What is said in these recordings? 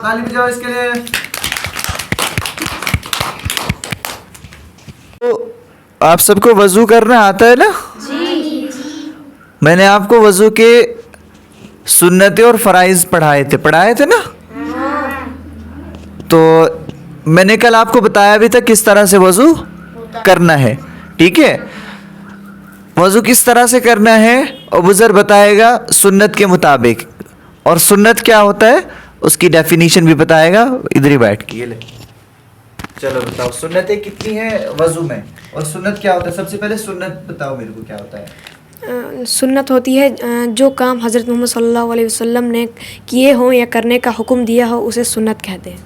ताली बजाओ इसके लिए। तो आप सबको वजू करना आता है ना? जी। मैंने आपको वजू के सुन्नतें और फराइज पढ़ाए थे ना? तो मैंने कल आपको बताया भी था किस तरह से वजू करना है, ठीक है? वजू किस तरह से करना है अबू ज़र बताएगा सुन्नत के मुताबिक, और सुन्नत क्या होता है उसकी डेफिनेशन भी बताएगा। इधर ही बैठ के ये ले। चलो बताओ सुन्नतें कितनी हैं वजू में, और सुन्नत क्या होता है? सबसे पहले सुन्नत बताओ मेरे को क्या होता है। सुन्नत होती है जो काम हज़रत मोहम्मद सल्लल्लाहु अलैहि वसल्लम ने किए हों या करने का हुक्म दिया हो उसे सुन्नत कहते हैं।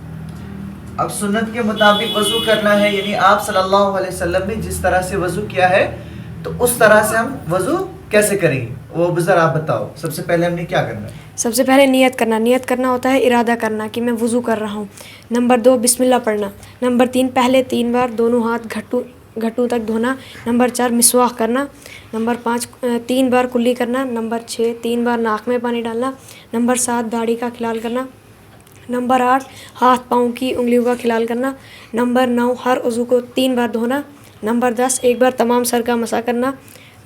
अब सुन्नत के मुताबिक वजू करना है, यानी आप सल्लल्लाहु अलैहि वसल्लम ने जिस तरह से वजू किया है तो उस तरह से हम वजू कैसे करेंगे वो बुज़ुर्ग आप बताओ। सबसे पहले हमने क्या करना है? सबसे पहले नियत करना होता है, इरादा करना कि मैं वज़ू कर रहा हूँ। नंबर 2 बिस्मिल्लाह पढ़ना। नंबर 3 पहले 3 बार दोनों हाथ घट्टू तक धोना। नंबर 4 मिसवाक करना। नंबर 5 3 बार कुल्ली करना। नंबर 6 3 बार नाक में पानी डालना। नंबर 7 दाढ़ी का खिलाल करना। नंबर 8 हाथ पाँव की उंगलियों का खिलाल करना। नंबर 9 हर उज़ू को 3 बार धोना। नंबर 10 एक बार तमाम सर का मसा करना।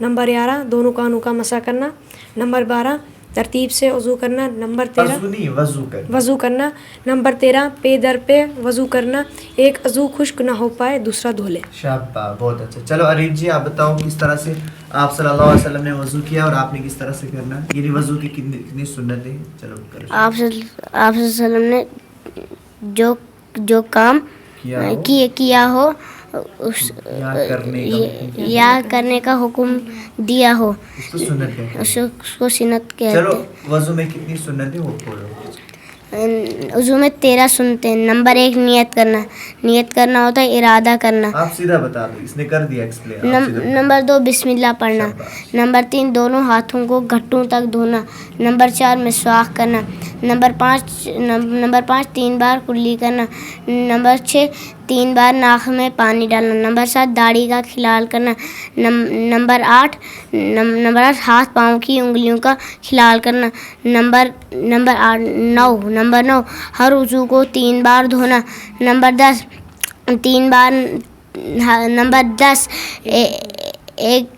नंबर 11 दोनों कानों का मसा करना। नंबर 12 तरतीब से वज़ू करना। नंबर 13 वज़ू करना। नंबर 13 पे दर पे वज़ू करना, एक अज़ू खुश्क ना हो पाए दूसरा धो ले। शाबाश, बहुत अच्छा। चलो अरीफ जी आप बताओ किस तरह से आप सल्लल्लाहु अलैहि वसल्लम ने वज़ू किया और आपने किस तरह से करना, यानी वज़ू की कितनी सुन्नतें हैं? चलो करो। आप सल्लल्लाहु ने जो काम किया हो उस या करने का हुक्म दिया हो उसको सुन्नत कहते हैं। उसको सुन्नत कहते हैं। चलो वज़ू में कितनी सुन्नतें वो बोलो। वज़ू में 13 सुन्नतें। नंबर 1 नियत करना होता है, इरादा करना। आप सीधा बता दो, इसने कर दिया एक्सप्लेन। नंबर 2 बिस्मिल्लाह पढ़ना। नंबर 3 दोनों हाथों को घट्टों तक धोना। नंबर 4 मिसवाक करना। नंबर 5 3 बार कुल्ली करना। नंबर 6 3 बार नाक में पानी डालना। नंबर 7 दाढ़ी का खिलाल करना। नंबर 8 हाथ पाँव की उंगलियों का खिलाल करना। नंबर 9 हर उज़ू को 3 बार धोना। नंबर 10 एक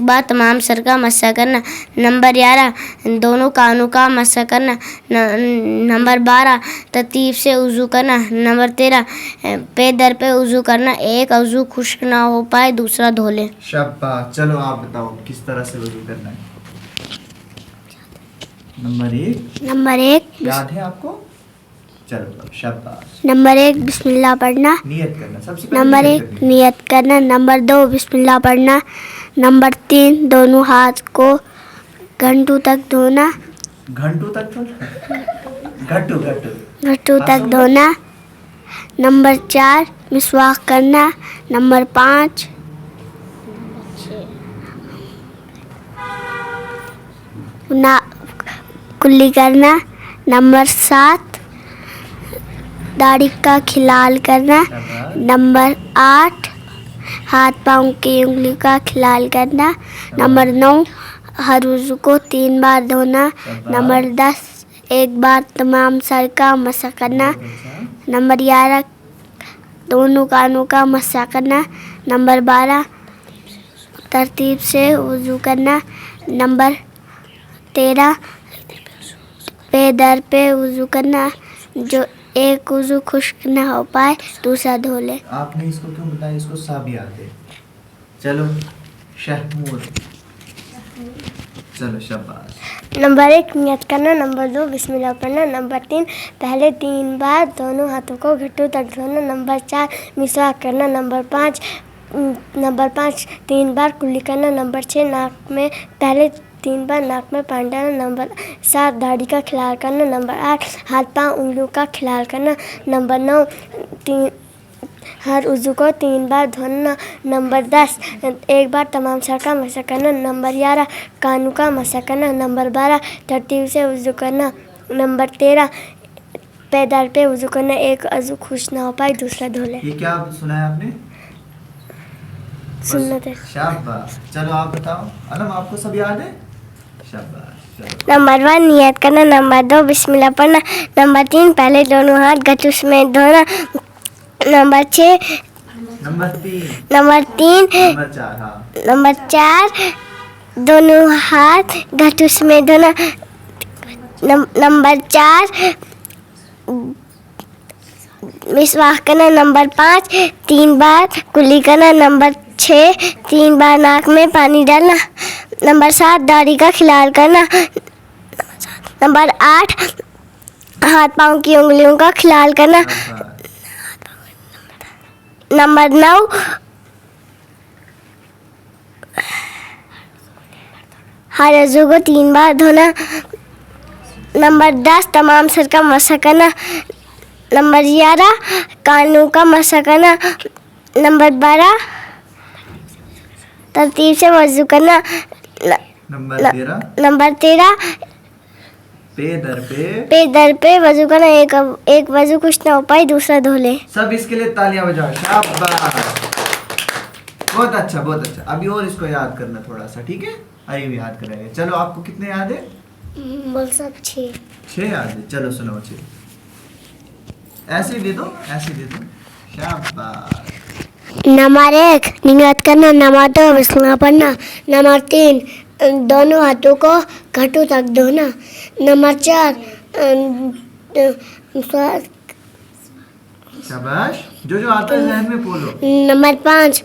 बार तमाम सर का मसा करना। नंबर 11 दोनों कानों का मसा करना। नंबर 12 तरतीब से वज़ू करना। नंबर 13 पे दर पे वज़ू करना, एक वज़ू खुश्क ना हो पाए दूसरा धो ले। शाबाश। चलो आप बताओ किस तरह से वज़ू करना है। नंबर 1 याद है आपको? चलो शाबाश। नंबर 1 बिस्मिल्लाह पढ़ना। नियत करना सबसे पहले। नंबर 1 नियत करना। नंबर 2 बिस्मिल्लाह पढ़ना। नंबर 3 दोनों हाथ को घंटों तक धोना। घट्टू तक धोना। नंबर 4 मिसवाक करना। नंबर 5 कुल्ली करना। नंबर 7 दाढ़ी का खिलाल करना। नंबर 8 हाथ पाँव की उंगली का खिलाल करना। नंबर 9 हर उज़ू को 3 बार धोना। नंबर 10 एक बार तमाम सर का मसा करना। नंबर 11 दोनों कानों का मसा करना। नंबर 12 तरतीब से वज़ू करना। नंबर 13 पे दर पे वज़ू करना, जो एक वज़ू खुश्क ना हो पाए दूसरा धो ले। आपने इसको क्यों बताया? इसको सब याद है। चलो शहमूद, चलो शाबाश। नंबर 1 नियत करना। नंबर 2 बिस्मिल्लाह पढ़ना। नंबर 3 पहले 3 बार दोनों हाथों को घट्टों तक धोना। नंबर 4 मिसवाक करना। नंबर 5 3 बार कुल्ली करना। नंबर 6 नाक में पहले 3 बार नाक में पानी डालना। नंबर 7 दाढ़ी का खिलाल करना। नंबर 8 हाथ पाँव उंगलियों का खिलाल करना। नंबर 9 हर उज़ू को 3 बार धोना। नंबर 10 एक बार तमाम सर का मसा करना। नंबर 11 कानों का मसा करना। नंबर 12 तरतीब से वज़ू करना। नंबर 13 पे दर पे वज़ू करना, एक अज़ू खुश ना हो पाए दूसरा धो ले। ये क्या सुना है आपने? सुन्नत है। शाबाश। चलो आप बताओ। अलम आपको सब याद है? शाबाश। नंबर 1 नियत करना, नंबर 2 बिस्मिल्लाह पढ़ना, नंबर 3 पहले दोनों हाथ घटू में धोना, नंबर 6 नंबर 3 नंबर 3 नंबर 4 हाँ नंबर 4 दोनों हाथ घटू में धोना, नंबर 4 मिसवाक करना, नंबर 5 3 बार कुल्ली करना, नंबर 6 3 बार नाक में पानी डालना, नंबर 7 दाढ़ी का खिलाल करना, नंबर 8 हाथ पाँव की उंगलियों का खिलाल करना, नंबर 9 हर अज़ू को 3 बार धोना, नंबर 10 तमाम सर का मसा करना, नंबर 11 कानों का मसा करना, नंबर 12 तरतीब से वज़ू करना, नंबर 13 पे पे दर पे वज़ू करना, एक वज़ू कुछ ना हो पाए दूसरा धो ले। सब इसके लिए तालियां बजाओ, शाबाश, बहुत अच्छा बहुत अच्छा। अभी और इसको याद करना थोड़ा सा, ठीक है? आइए भी याद कराएंगे। चलो आपको कितने याद है? बोल सब 6 याद है। चलो सुनो 6 ऐसे ही दे दो, ऐसे ही दे दो, शाबाश। नंबर 1 नियत करना, नंबर 2 बिस्मिल्लाह पढ़ना, नंबर 3 दोनों हाथों को घटू तक धोना, नंबर 4 शाबाश, जो जो आता है जहन में बोलो। नंबर 5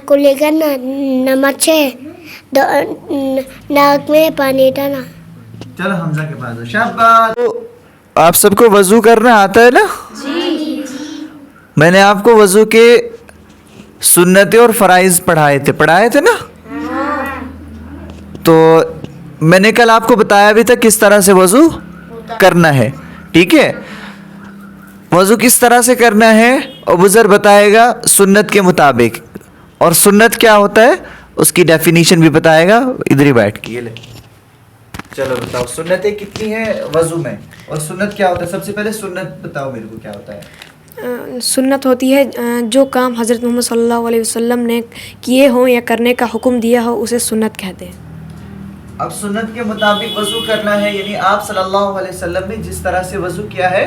कुल्ली करना, नंबर 6 नाक में पानी डालना। चलो हमजा के पास, शाबाश। तो आप सबको वजू करना आता है ना? जी। मैंने आपको वजू के सुन्नतें और फराइज पढ़ाए थे ना? तो मैंने कल आपको बताया भी था किस तरह से वजू करना है, ठीक है? वजू किस तरह से करना है और बुजुर्ग बताएगा सुन्नत के मुताबिक, और सुन्नत क्या होता है उसकी डेफिनेशन भी बताएगा। इधर ही बैठ के, ये ले। चलो बताओ सुन्नतें कितनी है वजू में, और सुन्नत क्या होता है? सबसे पहले सुन्नत बताओ मेरे को, क्या होता है? सुन्नत होती है जो काम हज़रत मोहम्मद सल्लल्लाहु अलैहि वसल्लम ने किए हों या करने का हुक्म दिया हो, उसे सुन्नत कहते हैं। अब सुन्नत के मुताबिक वजू करना है, यानी आप सल्लल्लाहु अलैहि वसल्लम ने जिस तरह से वजू किया है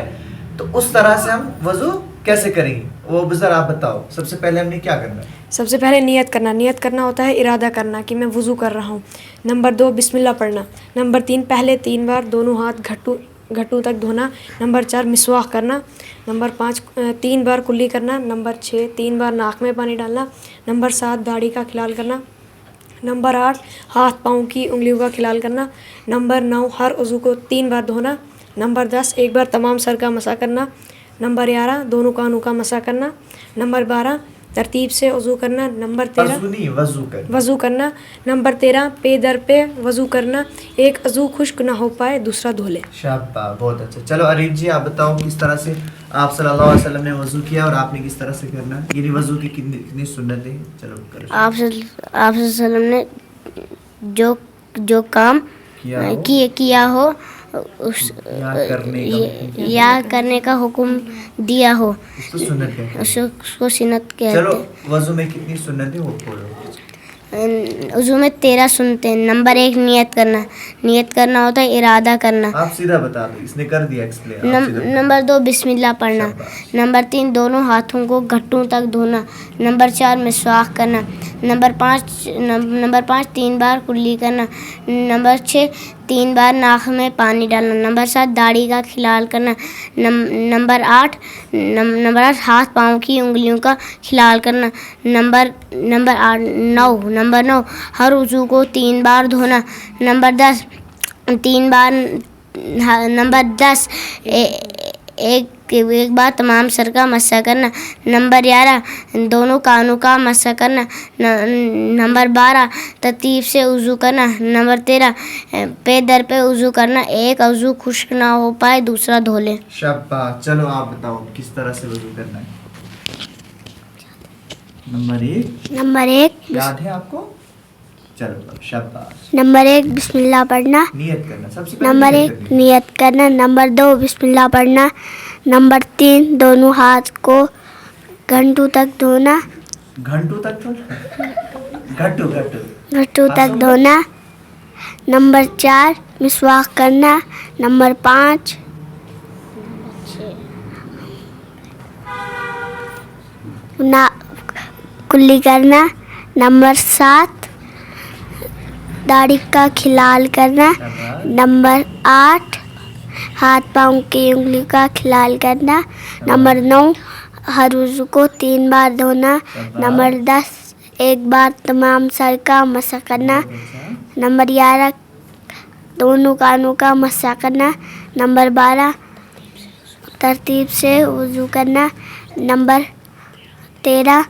तो उस तरह से हम वजू कैसे करेंगे, वो बुज़ुर्ग आप बताओ। सबसे पहले हमने क्या करना है? सबसे पहले नियत करना होता है इरादा करना कि मैं वज़ू कर रहा हूँ। नंबर 2 बिस्मिल्लाह पढ़ना, नंबर 3 पहले 3 बार दोनों हाथ घटू तक धोना, नंबर 4 मिसवाक करना, नंबर 5 3 बार कुल्ली करना, नंबर 6 3 बार नाक में पानी डालना, नंबर 7 दाढ़ी का खिलाल करना, नंबर 8 हाथ पाँव की उंगलियों का खिलाल करना, नंबर 9 हर उज़ू को 3 बार धोना, नंबर 10 एक बार तमाम सर का मसा करना, नंबर 11 दोनों कानों का मसा करना, नंबर 12 तरतीब से वज़ू करना, नंबर 13 वज़ू करना, नंबर 13 पे दर पे वज़ू करना, एक अज़ू खुश्क ना हो पाए दूसरा धो ले। शाबाश, बहुत अच्छा। चलो अरीफ जी आप बताओ किस तरह से आप सल्लल्लाहु अलैहि वसल्लम ने वज़ू किया और आपने किस तरह से करना है, यानी वज़ू की कितनी सुन्नतें हैं? चलो करो। आप सल्लम ने जो काम किया हो उस या करने का हुक्म दिया हो उसको सुन्नत कहते हैं। उसको सुन्नत कहते हैं। चलो वज़ू में कितनी सुन्नतें वो बोलो। वज़ू में 13 सुन्नतें हैं। नंबर 1 नियत करना होता है इरादा करना। आप सीधा बता दो, इसने कर दिया एक्सप्लेन। नंबर 2 बिस्मिल्लाह पढ़ना, नंबर 3 दोनों हाथों को घटों तक धोना, नंबर 4 मिसवाक करना, नंबर 5 3 बार कुल्ली करना, नंबर 6 3 बार नाक में पानी डालना, नंबर 7 दाढ़ी का खिलाल करना, नंबर 8 हाथ पाँव की उंगलियों का खिलाल करना, नंबर 9 हर उज़ू को 3 बार धोना, नंबर 10 एक बार तमाम सर का मसा करना, नंबर 11 दोनों कानों का मसा करना, नंबर 12 तरतीब से वज़ू करना, नंबर 13 पे दर पे वज़ू करना, एक वज़ू खुश्क ना हो पाए दूसरा धो ले। शाबाश। चलो आप बताओ किस तरह से वज़ू करना है। नंबर 1 याद है आपको? चलो शाबाश। नंबर 1 बिस्मिल्लाह पढ़ना, नियत करना सबसे पहले। नंबर 1 नियत करना, नंबर 2 बिस्मिल्लाह पढ़ना, नंबर 3 दोनों हाथ को घंटों तक धोना। घंटों तक घट्टू घट्टू घुटनों तक धोना। नंबर 4 मिसवाक करना। नंबर 5 ना कुल्ली करना। नंबर 7 दाढ़ी का खिलाल करना। नंबर 8 हाथ पाँव की उंगली का खिलाल करना। नंबर 9 हर उज़ू को 3 बार धोना। नंबर 10 एक बार तमाम सर का मसा करना। नंबर 11 दोनों कानों का मसा करना। नंबर 12 तरतीब से वज़ू करना। नंबर 13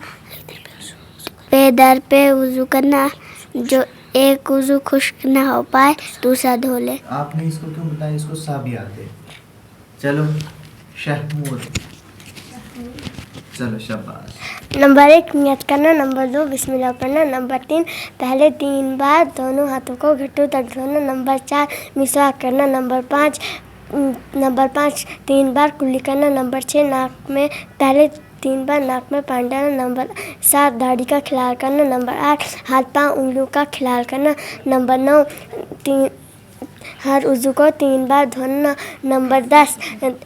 पे दर पे वज़ू करना। जो एक वज़ू खुश्क ना हो पाए दूसरा धो ले। आपने इसको क्यों बताया? इसको साबिया दे। चलो शहमूद, चलो शाबाश। नंबर 1 नियत करना। नंबर 2 बिस्मिल्लाह पढ़ना। नंबर 3 पहले 3 बार दोनों हाथों को घुटनों तक धोना। नंबर 4 मिसवाक करना। नंबर 5 3 बार कुल्ली करना। नंबर 6 नाक में पहले 3 बार नाक में पानी डालना। नंबर 7 दाढ़ी का खिलाल करना। नंबर 8 हाथ पाँव उंगलियों का खिलाल करना। नंबर 9 हर उज़ू को 3 बार धोना। नंबर 10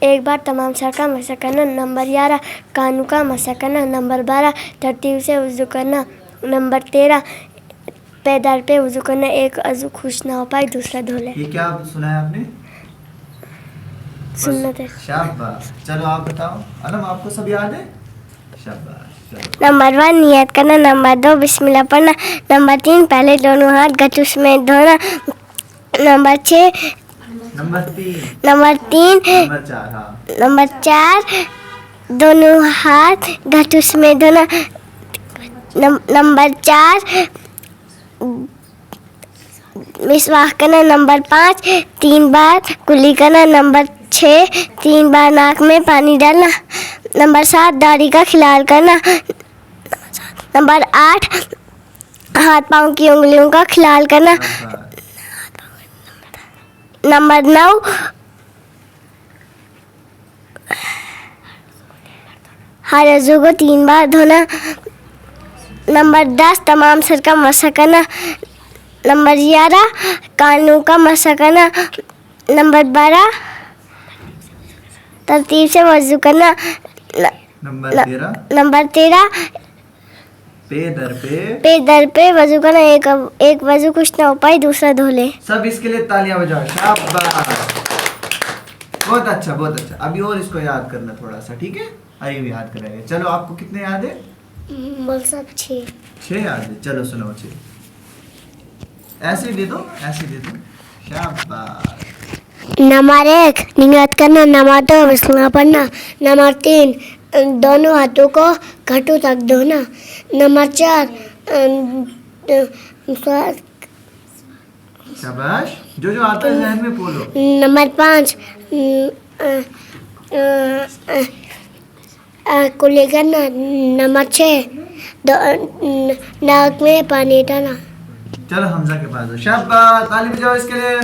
एक बार तमाम सर का मसा करना। नंबर 11 कानों का मसा करना। नंबर 12 तरतीब से वज़ू करना। नंबर 13 पैदल पे वज़ू करना। एक वज़ू खुश ना हो पाए दूसरा धो ले। ये क्या सुनाया आपने? सुन्नत है। शाबाश। चलो आप बताओ। अलम आपको सब याद है? शाबाश। चलो नंबर 1 नियत करना। नंबर 2 बिस्मिल्लाह पढ़ना। नंबर 3 पहले दोनों हाथ गटूस में धोना। नंबर 6 नंबर 3 नंबर नंबर 4 हाँ नंबर 4 दोनों हाथ गटूस में धोना। नंबर 4 मिसवाक करना। नंबर 5 3 बार कुल्ली करना। नंबर 6 3 बार नाक में पानी डालना। नंबर 7 दाढ़ी का खिलाल करना। नंबर 8 हाथ पाँव की उंगलियों का खिलाल करना। शाबाश। नंबर 9 हर उज़ू को 3 बार धोना। नंबर 10 तमाम सर का मसा करना। नंबर 11 कानों का मसा करना। नंबर 12 तरतीब से वज़ू करना। नंबर 13 पे दर पे वज़ू करना। एक वज़ू कुछ ना हो पाए दूसरा धो ले। सब इसके लिए तालियां बजाओ। शाबाश, बहुत अच्छा बहुत अच्छा। अभी और इसको याद करना थोड़ा सा, ठीक है? अरे भी याद करेंगे। चलो आपको कितने याद है? बोल सब 6 याद है। चलो सुनो 6 ऐसे दे दो, ऐसे दे दो। शाबाश। नंबर 1 नियत करना। नंबर 2 बिस्मिल्लाह पढ़ना। नंबर 3 दोनों हाथों को घुटनों तक धोना। नंबर 4 शाबाश, जो आता है जहन में बोलो। नंबर 5 कुल्ली करना। नंबर 6 नाक में पानी डालना। चलो हमजा के पास दो। शाबाश, ताली बजाओ इसके लिए।